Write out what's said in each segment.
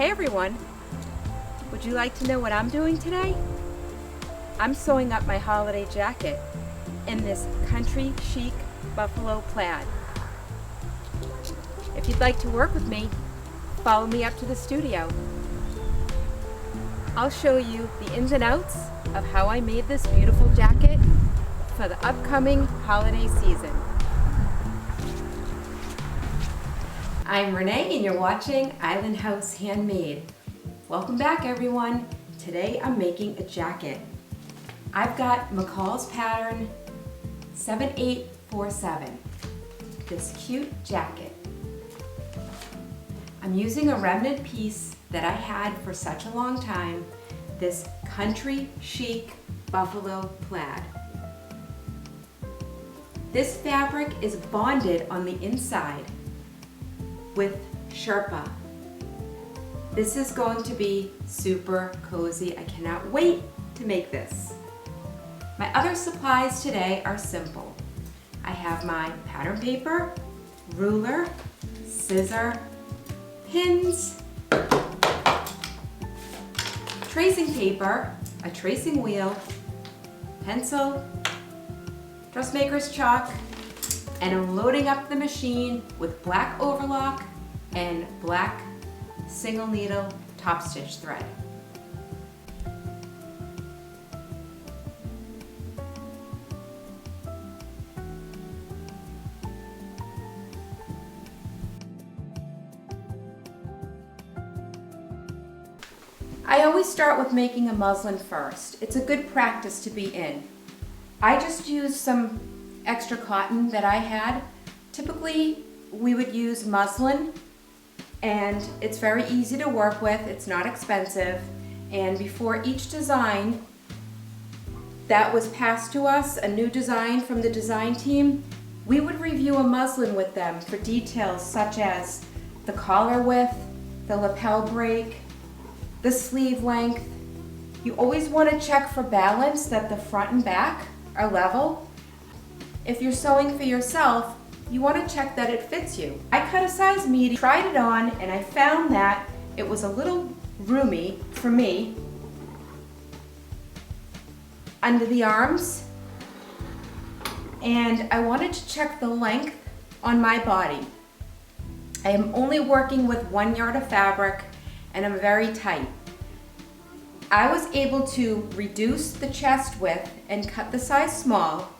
Hey everyone, would you like to know what I'm doing today? I'm sewing up my holiday jacket in this country chic buffalo plaid. If you'd like to work with me, follow me up to the studio. I'll show you the ins and outs of how I made this beautiful jacket for the upcoming holiday season. I'm Renee and you're watching Island House Handmade. Welcome back everyone. Today I'm making a jacket. I've got McCall's pattern 7847. This cute jacket. I'm using a remnant piece that I had for such a long time, this country chic buffalo plaid. This fabric is bonded on the inside with Sherpa. This is going to be super cozy. I cannot wait to make this. My other supplies today are simple. I have my pattern paper, ruler, scissor, pins, tracing paper, a tracing wheel, pencil, dressmaker's chalk, and I'm loading up the machine with black overlock and black single needle top stitch thread. I always start with making a muslin first. It's a good practice to be in. I just used some extra cotton that I had. Typically we would use muslin and it's very easy to work with, it's not expensive, and before each design that was passed to us, a new design from the design team, we would review a muslin with them for details such as the collar width, the lapel break, the sleeve length. You always want to check for balance that the front and back are level. If you're sewing for yourself, you want to check that it fits you. I cut a size medium, tried it on, and I found that it was a little roomy for me under the arms, and I wanted to check the length on my body. I am only working with 1 yard of fabric and I'm very tight. I was able to reduce the chest width and cut the size small,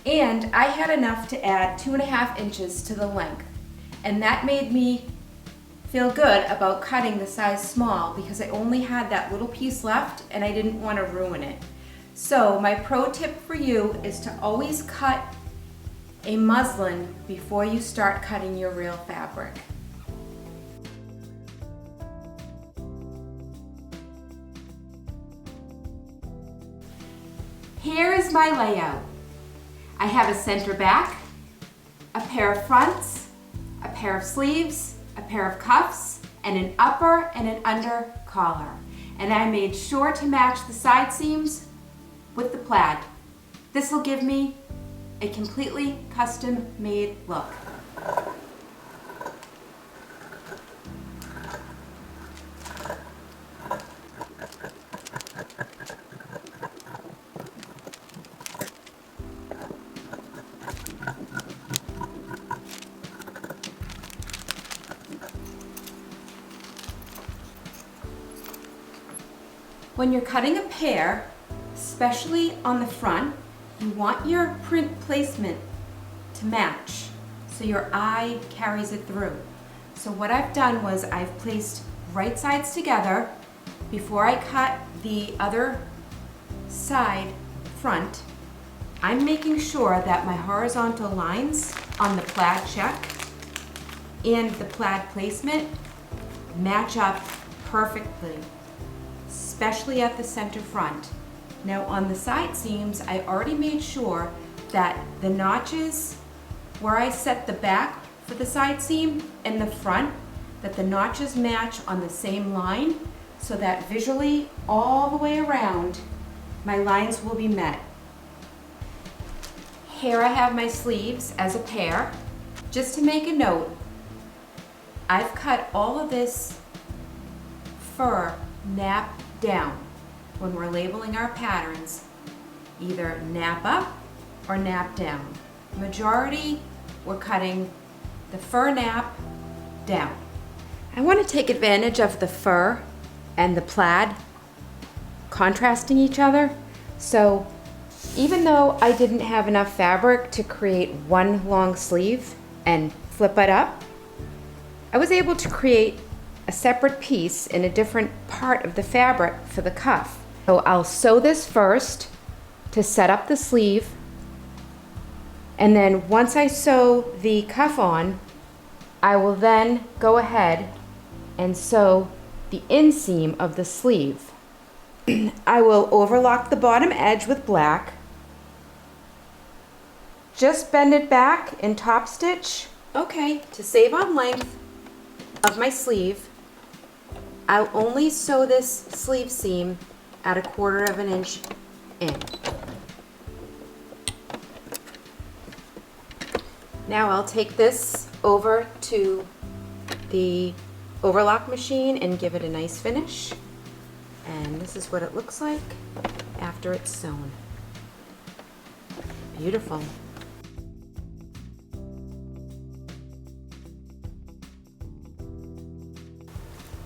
and I had enough to add 2.5 inches to the length, and that made me feel good about cutting the size small because I only had that little piece left and I didn't want to ruin it. So my pro tip for you is to always cut a muslin before you start cutting your real fabric. Here is my layout. I have a center back, a pair of fronts, a pair of sleeves, a pair of cuffs, and an upper and an under collar. And I made sure to match the side seams with the plaid. This will give me a completely custom made look. When you're cutting a pair, especially on the front, you want your print placement to match so your eye carries it through. So what I've done was I've placed right sides together before I cut the other side front. I'm making sure that my horizontal lines on the plaid check and the plaid placement match up perfectly, especially at the center front. Now on the side seams, I already made sure that the notches where I set the back for the side seam and the front, that the notches match on the same line so that visually all the way around my lines will be met. Here I have my sleeves as a pair. Just to make a note, I've cut all of this prefer nap down when we're labeling our patterns, either nap up or nap down. Majority, we're cutting the fur nap down. I want to take advantage of the fur and the plaid contrasting each other. So even though I didn't have enough fabric to create one long sleeve and flip it up, I was able to create a separate piece in a different part of the fabric for the cuff. So I'll sew this first to set up the sleeve, and then once I sew the cuff on, I will then go ahead and sew the inseam of the sleeve. I will overlock the bottom edge with black, just bend it back in top stitch. Okay, to save on length of my sleeve, I'll only sew this sleeve seam at 1/4 inch in. Now I'll take this over to the overlock machine and give it a nice finish. And this is what it looks like after it's sewn. Beautiful.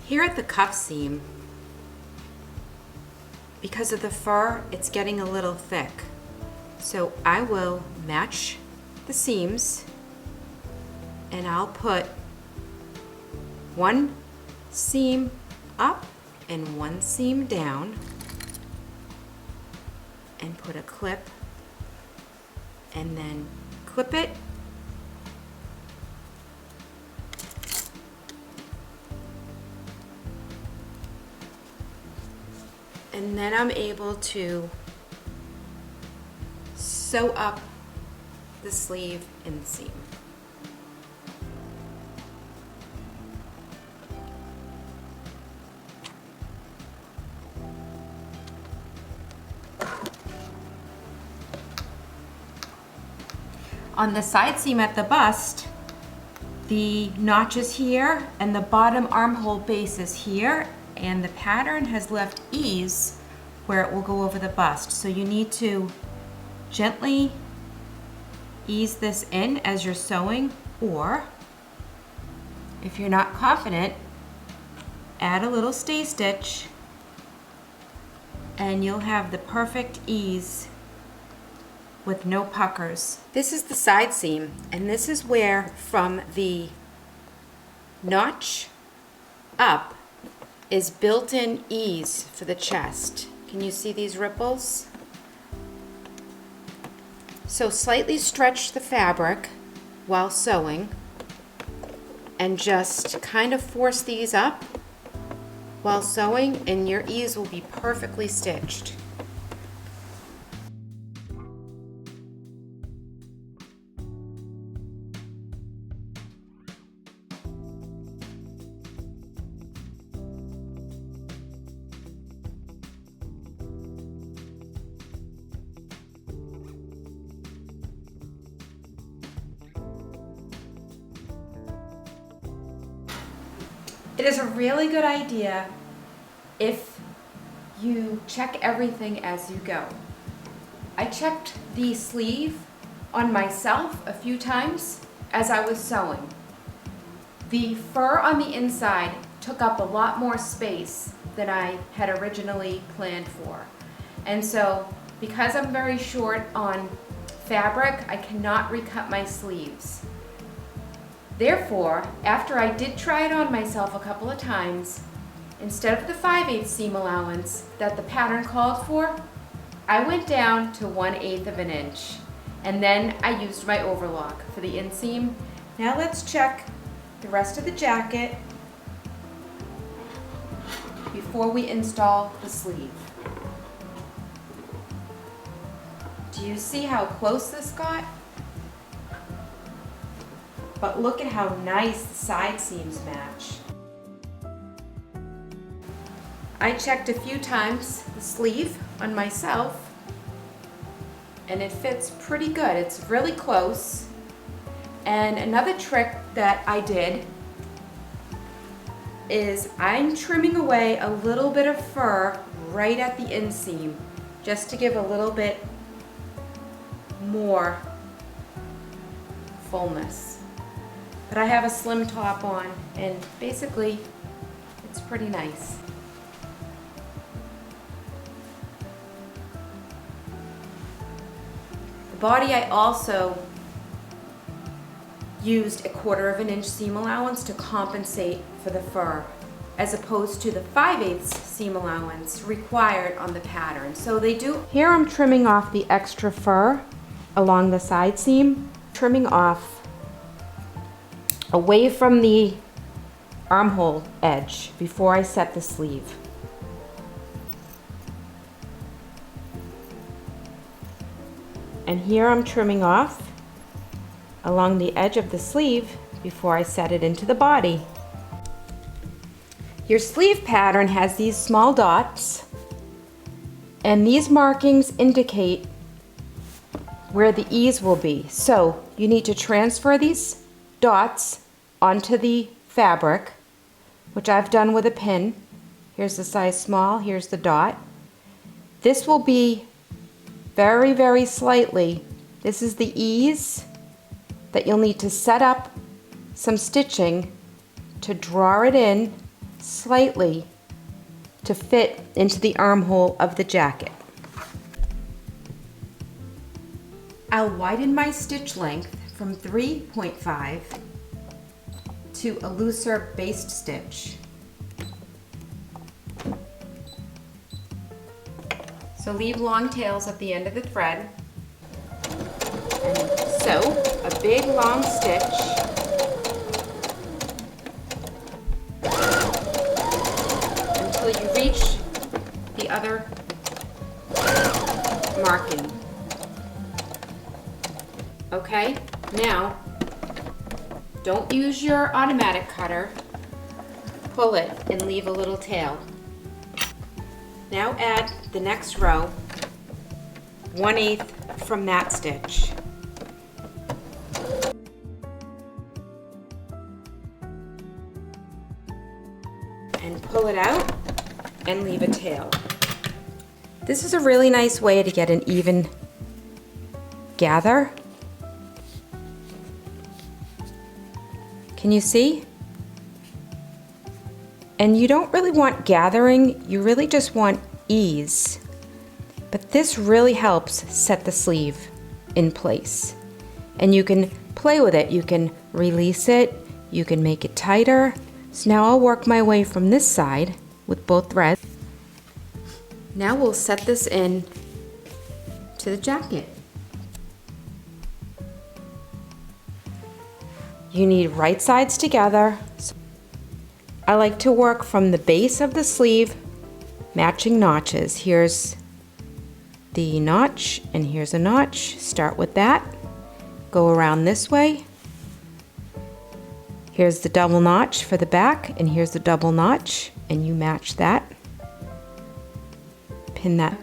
Here at the cuff seam, because of the fur, it's getting a little thick. So I will match the seams, and I'll put one seam up and one seam down, and put a clip, and then clip it, and then I'm able to sew up the sleeve inseam. On the side seam at the bust, the notch is here and the bottom armhole base is here, and the pattern has left ease where it will go over the bust. So you need to gently ease this in as you're sewing, or if you're not confident, add a little stay stitch and you'll have the perfect ease with no puckers. This is the side seam, and this is where from the notch up is built-in ease for the chest. Can you see these ripples? So slightly stretch the fabric while sewing and just kind of force these up while sewing, and your ease will be perfectly stitched. It is a really good idea if you check everything as you go. I checked the sleeve on myself a few times as I was sewing. The fur on the inside took up a lot more space than I had originally planned for. And so, because I'm very short on fabric, I cannot recut my sleeves. Therefore, after I did try it on myself a couple of times, instead of the 5/8 seam allowance that the pattern called for, I went down to 1/8 inch, and then I used my overlock for the inseam. Now let's check the rest of the jacket before we install the sleeve. Do you see how close this got? But look at how nice the side seams match. I checked a few times the sleeve on myself, and it fits pretty good. It's really close. And another trick that I did is I'm trimming away a little bit of fur right at the inseam, just to give a little bit more fullness. But I have a slim top on, and basically it's pretty nice. The body I also used a 1/4 inch seam allowance to compensate for the fur, as opposed to the 5/8 seam allowance required on the pattern. So they do. Here I'm trimming off the extra fur along the side seam, trimming off away from the armhole edge before I set the sleeve. And here I'm trimming off along the edge of the sleeve before I set it into the body. Your sleeve pattern has these small dots, and these markings indicate where the ease will be. So you need to transfer these dots onto the fabric, which I've done with a pin. Here's the size small, here's the dot. This will be very, very slightly. This is the ease that you'll need to set up some stitching to draw it in slightly to fit into the armhole of the jacket. I'll widen my stitch length from 3.5 to a looser baste stitch. So leave long tails at the end of the thread and sew a big long stitch until you reach the other marking. Okay, now don't use your automatic cutter. Pull it and leave a little tail. Now add the next row 1/8 from that stitch. And pull it out and leave a tail. This is a really nice way to get an even gather. Can you see? And you don't really want gathering, you really just want ease. But this really helps set the sleeve in place. And you can play with it, you can release it, you can make it tighter. So now I'll work my way from this side with both threads. Now we'll set this in to the jacket. You need right sides together. I like to work from the base of the sleeve, matching notches. Here's the notch and here's a notch. Start with that. Go around this way. Here's the double notch for the back and here's the double notch, and you match that. Pin that.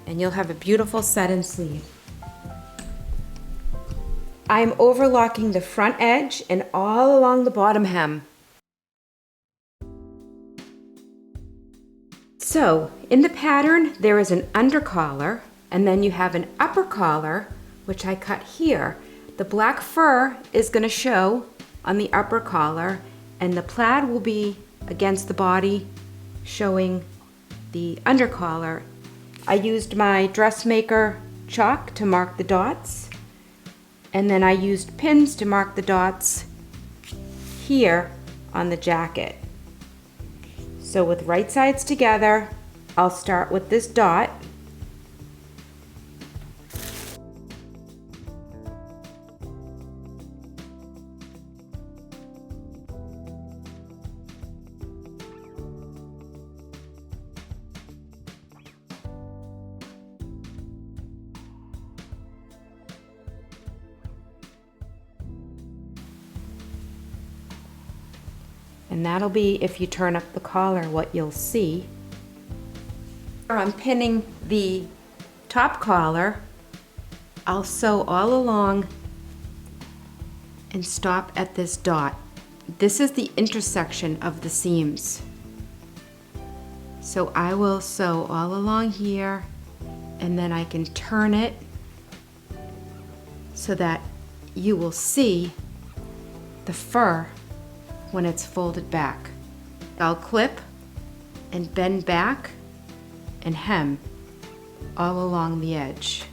And you'll have a beautiful set and sleeve. I'm overlocking the front edge and all along the bottom hem. So in the pattern there is an under collar and then you have an upper collar, which I cut here. The black fur is going to show on the upper collar and the plaid will be against the body showing the under collar. I used my dressmaker chalk to mark the dots, and then I used pins to mark the dots here on the jacket. So with right sides together, I'll start with this dot. And that'll be, if you turn up the collar, what you'll see. I'm pinning the top collar. I'll sew all along and stop at this dot this is the intersection of the seams. So I will sew all along here, and then I can turn it so that you will see the fur when it's folded back. I'll clip and bend back and hem all along the edge.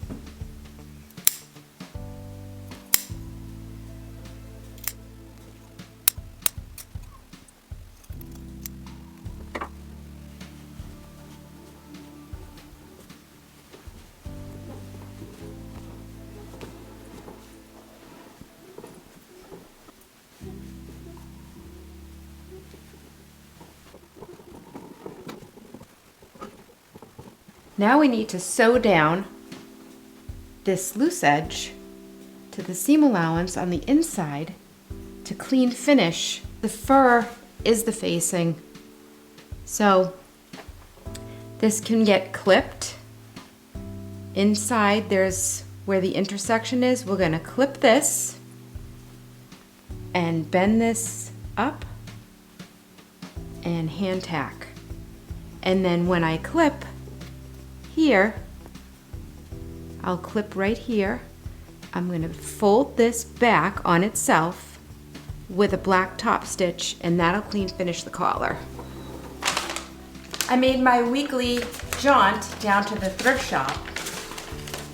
Now we need to sew down this loose edge to the seam allowance on the inside to clean finish. The fur is the facing, so this can get clipped. Inside there's where the intersection is. We're going to clip this and bend this up and hand tack. And then when I clip here, I'll clip right here. I'm going to fold this back on itself with a black top stitch, and that'll clean finish the collar. I made my weekly jaunt down to the thrift shop,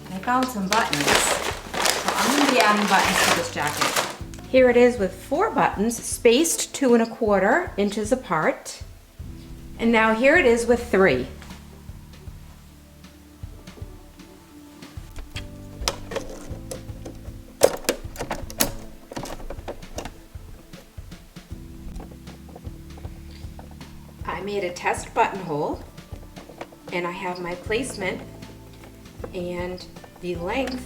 and I found some buttons. So I'm going to be adding buttons to this jacket. Here it is with 4 buttons, spaced 2 1/4 inches apart. And now here it is with 3. I made a test buttonhole, and I have my placement, and the length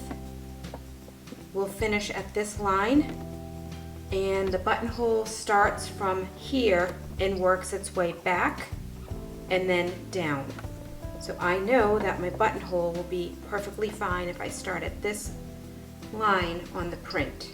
will finish at this line, and the buttonhole starts from here and works its way back and then down. So I know that my buttonhole will be perfectly fine if I start at this line on the print.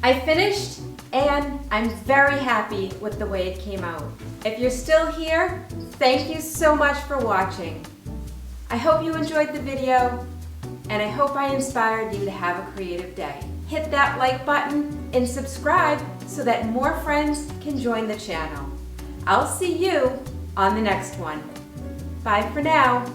I finished, and I'm very happy with the way it came out. If you're still here, thank you so much for watching. I hope you enjoyed the video, and I hope I inspired you to have a creative day. Hit that like button and subscribe so that more friends can join the channel. I'll see you on the next one. Bye for now.